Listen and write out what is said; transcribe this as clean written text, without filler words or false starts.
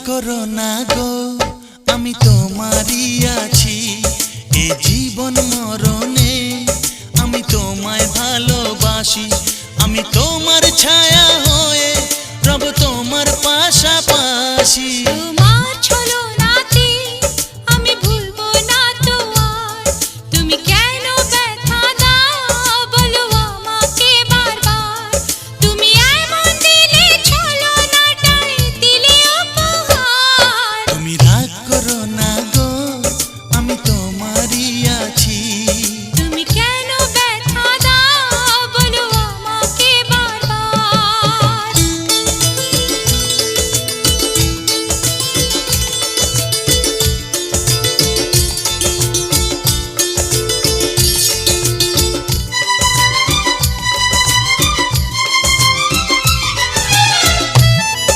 করো না গো, আমি তোমারই আছি। এ জীবন মরণে আমি তোমায় ভালোবাসি। আমি তোমার ছায়া হয়ে রব তোমার পাশাপাশি।